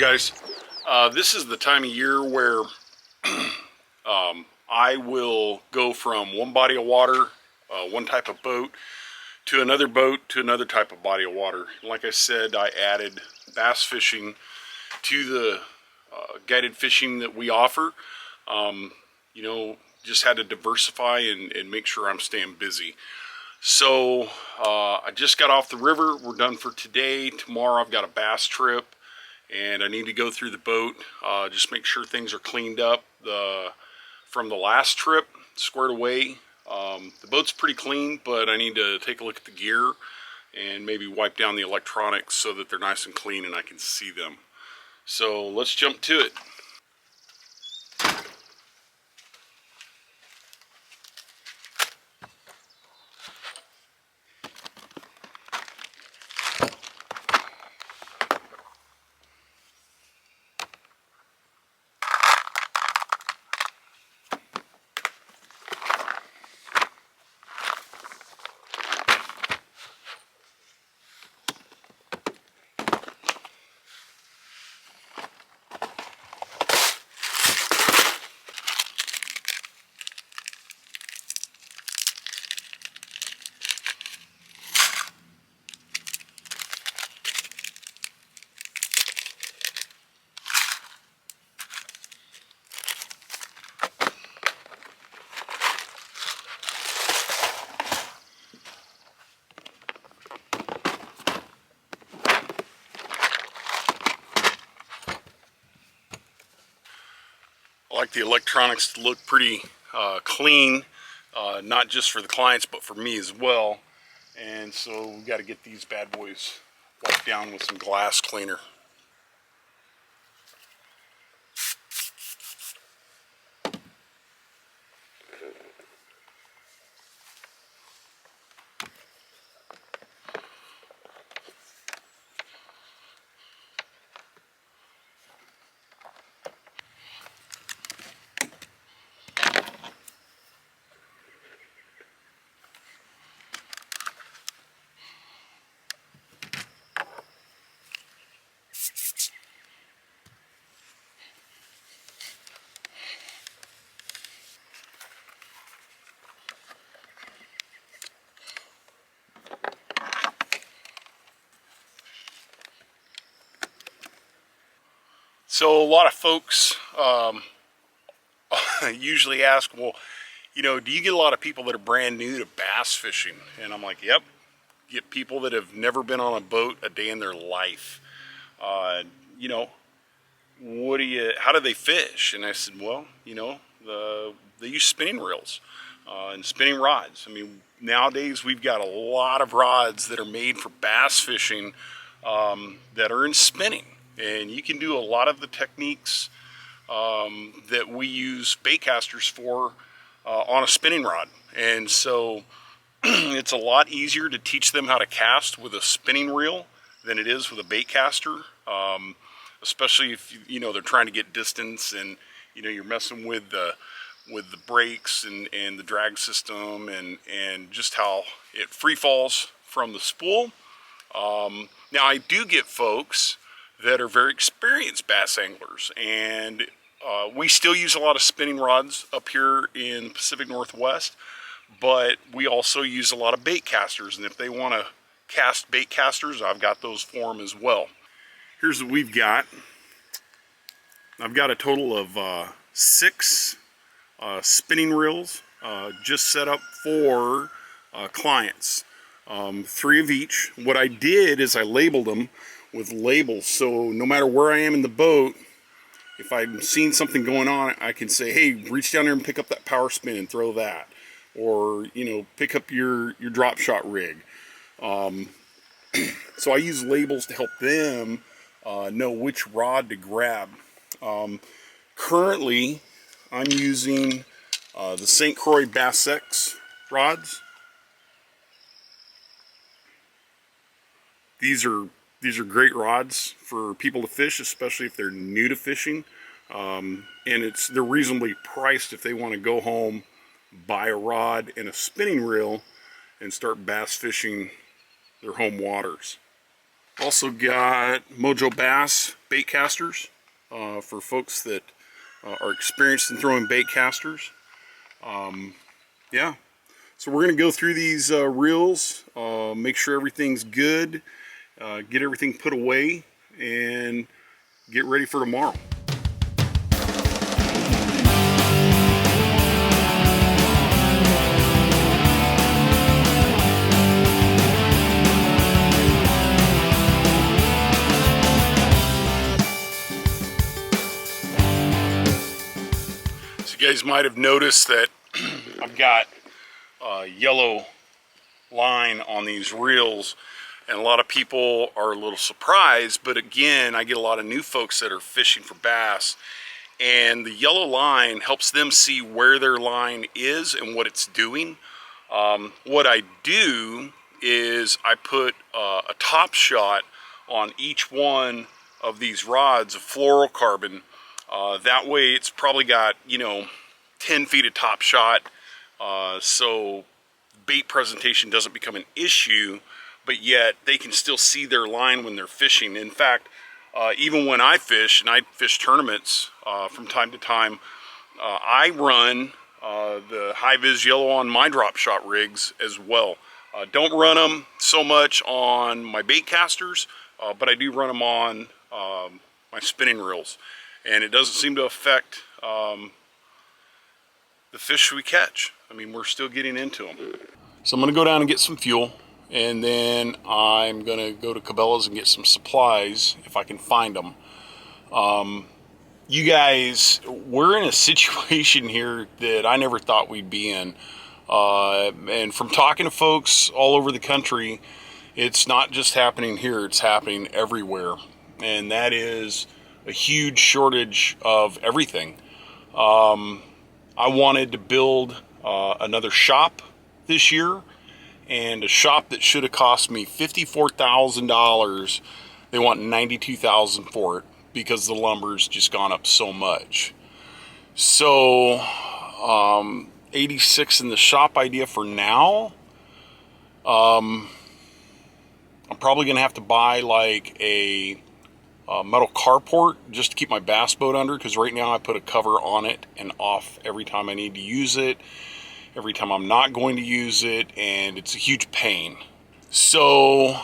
guys, this is the time of year where I will go from one body of water, one type of boat, to another type of body of water. Like I said, I added bass fishing to the guided fishing that we offer. You know, just had to diversify and make sure I'm staying busy. So I just got off the river. We're done for today. Tomorrow I've got a bass trip and I need to go through the boat, just make sure things are cleaned up from the last trip, squared away. The boat's pretty clean, but I need to take a look at the gear and maybe wipe down the electronics so that they're nice and clean and I can see them. So let's jump to it. I like the electronics to look pretty clean, not just for the clients but for me as well. And so we got to get these bad boys wiped down with some glass cleaner. So a lot of folks usually ask, well, you know, do you get a lot of people that are brand new to bass fishing? And I'm like, yep. Get people that have never been on a boat a day in their life. You know, how do they fish? And I said, well, you know, they use spinning reels and spinning rods. I mean, nowadays we've got a lot of rods that are made for bass fishing that are in spinning. And you can do a lot of the techniques that we use bait casters for on a spinning rod. And so it's a lot easier to teach them how to cast with a spinning reel than it is with a bait caster, especially if you know they're trying to get distance and you know you're messing with the brakes and the drag system and just how it free falls from the spool. Now I do get folks that are very experienced bass anglers, and we still use a lot of spinning rods up here in the Pacific Northwest, but we also use a lot of bait casters, and if they want to cast bait casters, I've got those for them as well. Here's what we've got. I've got a total of 6 spinning reels just set up for clients, 3 of each. What I did is I labeled them with labels, so no matter where I am in the boat, if I'm seeing something going on, I can say, hey, reach down there and pick up that power spin and throw that, or you know, pick up your drop shot rig. So I use labels to help them know which rod to grab. Currently I'm using the St. Croix Bass X rods. These are great rods for people to fish, especially if they're new to fishing. And they're reasonably priced if they want to go home, buy a rod and a spinning reel, and start bass fishing their home waters. Also got Mojo Bass bait casters for folks that are experienced in throwing bait casters. Yeah, so we're going to go through these reels, make sure everything's good, get everything put away, and get ready for tomorrow. So you guys might have noticed that I've got a yellow line on these reels, and a lot of people are a little surprised, but again, I get a lot of new folks that are fishing for bass, and the yellow line helps them see where their line is and what it's doing. What I do is I put a top shot on each one of these rods of fluorocarbon. That way it's probably got, 10 feet of top shot, so bait presentation doesn't become an issue, but yet they can still see their line when they're fishing. In fact, even when I fish, and I fish tournaments from time to time, I run the high-vis yellow on my drop shot rigs as well. Don't run them so much on my bait casters, but I do run them on my spinning reels, and it doesn't seem to affect the fish we catch. I mean, we're still getting into them. So I'm going to go down and get some fuel, and then I'm going to go to Cabela's and get some supplies if I can find them. You guys, we're in a situation here that I never thought we'd be in. And from talking to folks all over the country, it's not just happening here, it's happening everywhere. And that is a huge shortage of everything. I wanted to build another shop this year, and a shop that should have cost me $54,000, they want $92,000 for it because the lumber's just gone up so much. So 86 in the shop idea for now. I'm probably gonna have to buy like a metal carport just to keep my bass boat under, because right now I put a cover on it and off every time I need to use it, every time I'm not going to use it, and it's a huge pain. So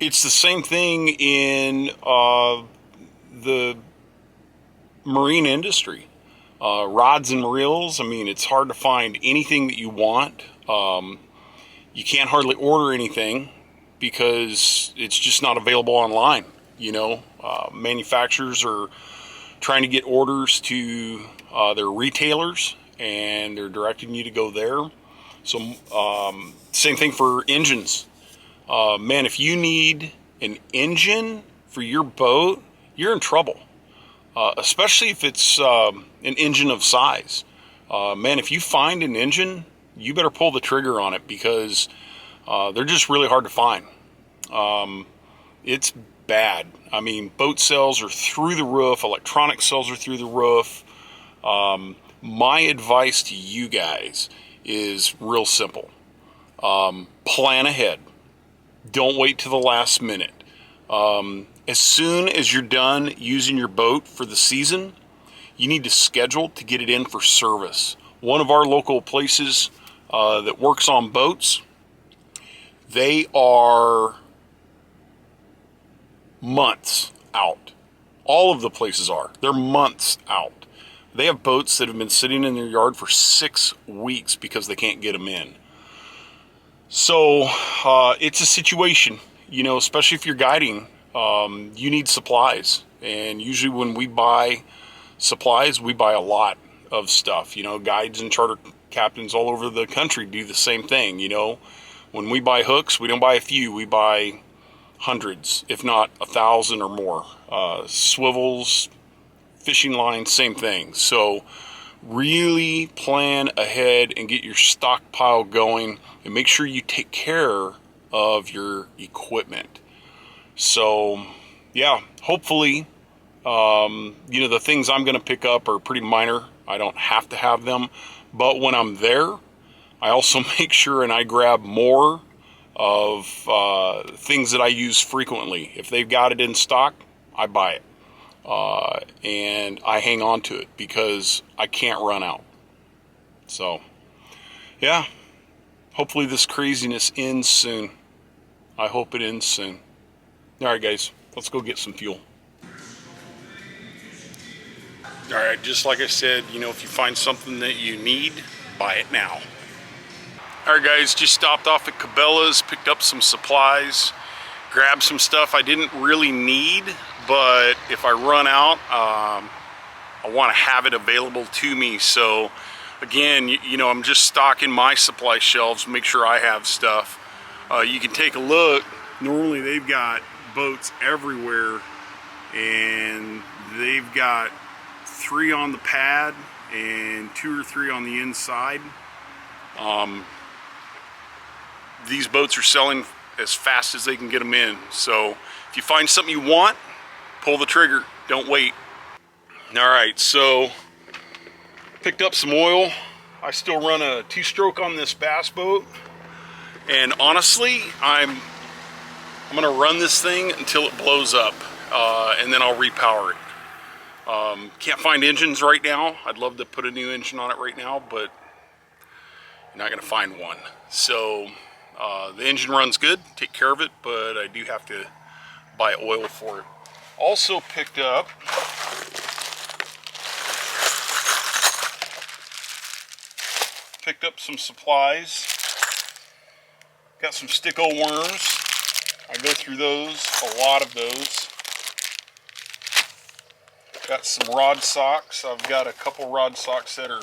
it's the same thing in the marine industry. Rods and reels, I mean, it's hard to find anything that you want. You can't hardly order anything because it's just not available online. Manufacturers are trying to get orders to their retailers, and they're directing you to go there. So same thing for engines. Man, if you need an engine for your boat, you're in trouble. Especially if it's an engine of size. Man, if you find an engine, you better pull the trigger on it, because they're just really hard to find. It's bad. I mean, boat sales are through the roof, electronic sales are through the roof. My advice to you guys is real simple. Plan ahead. Don't wait till the last minute. As soon as you're done using your boat for the season, you need to schedule to get it in for service. One of our local places that works on boats, they are months out. All of the places are. They're months out. They have boats that have been sitting in their yard for 6 weeks because they can't get them in. So it's a situation, especially if you're guiding, you need supplies. And usually when we buy supplies, we buy a lot of stuff. Guides and charter captains all over the country do the same thing. When we buy hooks, we don't buy a few, we buy hundreds, if not 1,000 or more. Swivels, fishing lines, same thing. So really plan ahead and get your stockpile going, and make sure you take care of your equipment. So yeah, hopefully the things I'm going to pick up are pretty minor. I don't have to have them, but when I'm there, I also make sure and I grab more of things that I use frequently. If they've got it in stock, I buy it. And I hang on to it because I can't run out. So, yeah. Hopefully this craziness ends soon. I hope it ends soon. Alright guys, let's go get some fuel. Alright, just like I said, you know, if you find something that you need, buy it now. Alright guys, just stopped off at Cabela's, picked up some supplies, grabbed some stuff I didn't really need, but if I run out, I want to have it available to me. So again, you know, I'm just stocking my supply shelves, make sure I have stuff. You can take a look. Normally they've got boats everywhere, and they've got 3 on the pad and 2 or 3 on the inside. These boats are selling as fast as they can get them in. So if you find something you want, pull the trigger, don't wait. Alright, so picked up some oil. I still run a 2-stroke on this bass boat, and honestly, I'm gonna run this thing until it blows up, and then I'll repower it. Can't find engines right now. I'd love to put a new engine on it right now, but you're not gonna find one. So the engine runs good, take care of it, but I do have to buy oil for it. Also picked up some supplies. Got some sticko worms. I go through those, a lot of those. Got some rod socks. I've got a couple rod socks that are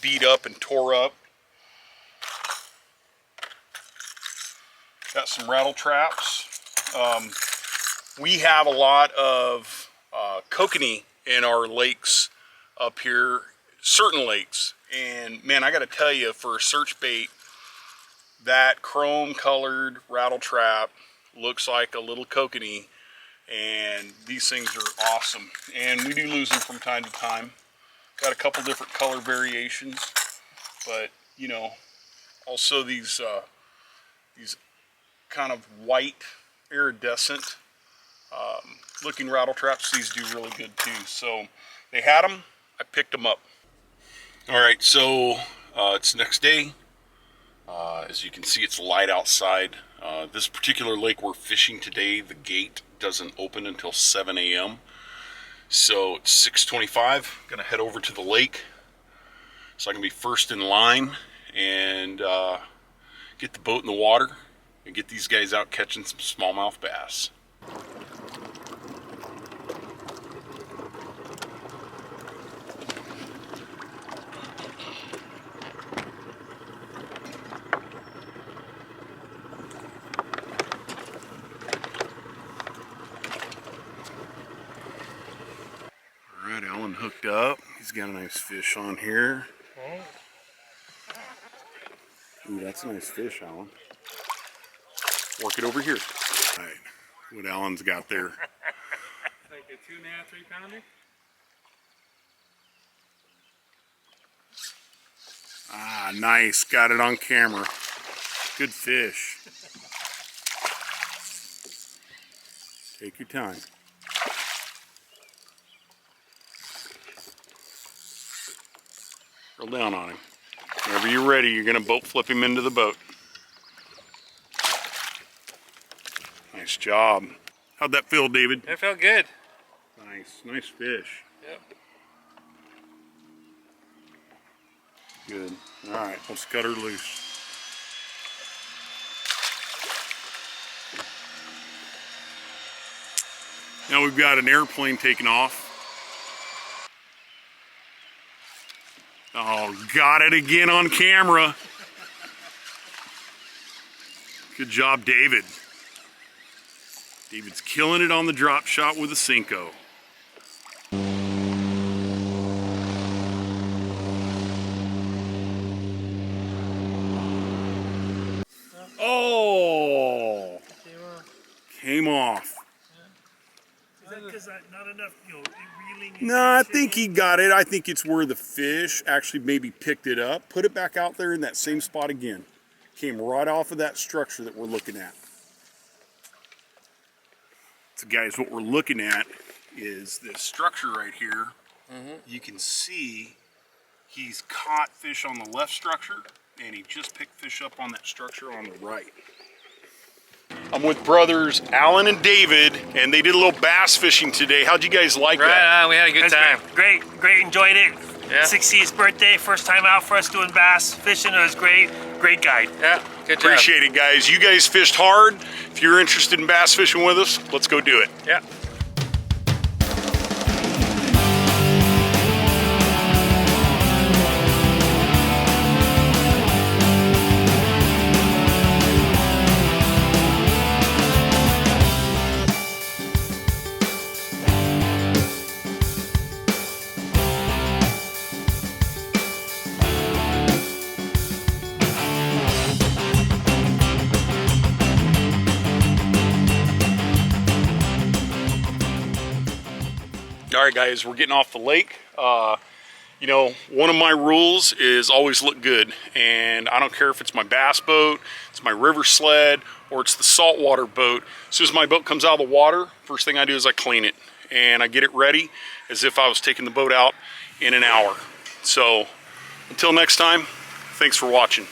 beat up and tore up. Got some rattle traps. We have a lot of kokanee in our lakes up here, certain lakes. And man, I gotta tell you, for a search bait, that chrome colored rattle trap looks like a little kokanee, and these things are awesome. And we do lose them from time to time. Got a couple different color variations, but you know, also these kind of white iridescent looking rattle traps, these do really good too. So they had them, I picked them up. Alright, so it's the next day. As you can see, it's light outside. This particular lake we're fishing today, the gate doesn't open until 7 a.m. So it's 6:25. Gonna head over to the lake so I can be first in line and get the boat in the water and get these guys out catching some smallmouth bass. Alright, Alan hooked up. He's got a nice fish on here. Ooh, that's a nice fish, Alan. Work it over here. Alright, what Alan's got there. Like a 2.5, 3 pounder? Ah, nice. Got it on camera. Good fish. Take your time. Roll down on him. Whenever you're ready, you're going to boat flip him into the boat. Nice job. How'd that feel, David? It felt good. Nice. Nice fish. Yep. Good. Alright, let's cut her loose. Now we've got an airplane taking off. Oh, got it again on camera. Good job, David. David's killing it on the drop shot with a Cinco. Oh! Came off. Is that because not enough, reeling? No, I think he got it. I think it's where the fish actually maybe picked it up. Put it back out there in that same spot again. came right off of that structure that we're looking at. So guys, what we're looking at is this structure right here. You can see he's caught fish on the left structure, and he just picked fish up on that structure on the right. I'm with brothers Alan and David, and they did a little bass fishing today. How'd you guys like that? Right on, we had a good time. Great, enjoyed it. Yeah. 60th birthday, first time out for us doing bass fishing. It was great. Great guide. Yeah, good job. Appreciate it, guys. You guys fished hard. If you're interested in bass fishing with us, let's go do it. Yeah. All right, guys, we're getting off the lake. You know, one of my rules is always look good, and I don't care if it's my bass boat, it's my river sled, or it's the saltwater boat. As soon as my boat comes out of the water, first thing I do is I clean it, and I get it ready as if I was taking the boat out in an hour. So, until next time, thanks for watching.